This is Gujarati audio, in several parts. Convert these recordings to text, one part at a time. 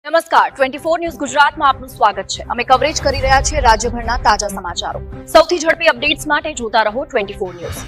નમસ્કાર 24 ન્યૂઝ ગુજરાતમાં આપનું સ્વાગત છે। અમે કવરેજ કરી રહ્યા છીએ રાજ્યભરના તાજા સમાચારો। સૌથી ઝડપી અપડેટ્સ માટે જોતા રહો 24 ન્યૂઝ।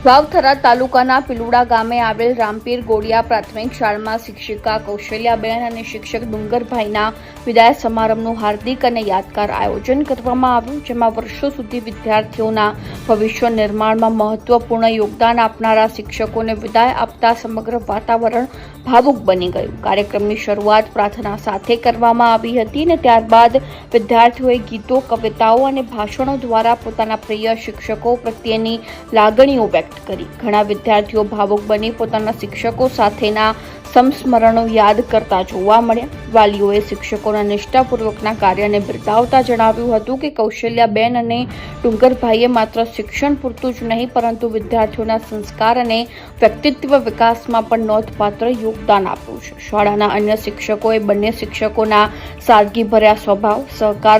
વાવથરા તાલુકાના પિલુડા ગામે આવેલ રામપીર ગોડિયા પ્રાથમિક શાળામાં શિક્ષિકા કૌશલ્યાબેન અને શિક્ષક ડુંગરભાઈના વિદાય સમારંભનું હાર્દિક અને યાદગાર આયોજન કરવામાં આવ્યું, જેમાં વર્ષો સુધી વિદ્યાર્થીઓના ભવિષ્ય નિર્માણમાં મહત્વપૂર્ણ યોગદાન આપનારા શિક્ષકોને વિદાય આપતા સમગ્ર વાતાવરણ ભાવુક બની ગયું। કાર્યક્રમની શરૂઆત પ્રાર્થના સાથે કરવામાં આવી હતી અને ત્યારબાદ વિદ્યાર્થીઓએ ગીતો, કવિતાઓ અને ભાષણો દ્વારા પોતાના પ્રિય શિક્ષકો પ્રત્યેની લાગણીઓ વ્યક્ત કરી। ઘણા વિદ્યાર્થીઓ ભાવુક બની પોતાના શિક્ષકો સાથેના સંસ્મરણો યાદ કરતા જોવા મળ્યા। વાલીઓએ શિક્ષકોના નિષ્ઠાપૂર્વકના કાર્યને બિરદાવતા જણાવ્યું હતું કે કૌશલ્યાબેન અને ડુંગરભાઈએ માત્ર શિક્ષણ પૂરતું જ નહીં પરંતુ વિદ્યાર્થીઓના સંસ્કાર અને વ્યક્તિત્વ વિકાસમાં પણ નોંધપાત્ર યોગદાન આપ્યું છે। શાળાના અન્ય શિક્ષકોએ બંને શિક્ષકોના સાદગીભર્યા સ્વભાવ, સહકાર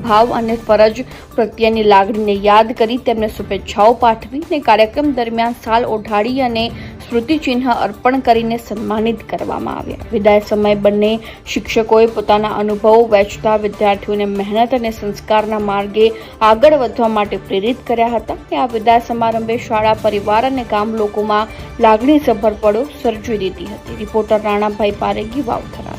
ભાવ અને ફરજ પ્રત્યેની લાગણીને યાદ કરી તેમને શુભેચ્છાઓ પાઠવી અને કાર્યક્રમ દરમિયાન શાલ ઓઢાડી અને સ્મૃતિચિહ્ન અર્પણ કરીને સન્માનિત કરવામાં આવ્યા। વિદાય સમયે બંને શિક્ષકોએ પોતાના અનુભવો વહેંચતા વિદ્યાર્થીઓને મહેનત અને સંસ્કારના માર્ગે આગળ વધવા માટે પ્રેરિત કર્યા હતા। આ વિદાય સમારંભે શાળા, પરિવાર અને ગામ લોકોમાં લાગણીસભર પળો સર્જી દીધી હતી। રિપોર્ટર રાણાભાઈ પારેગી, વાવથરા।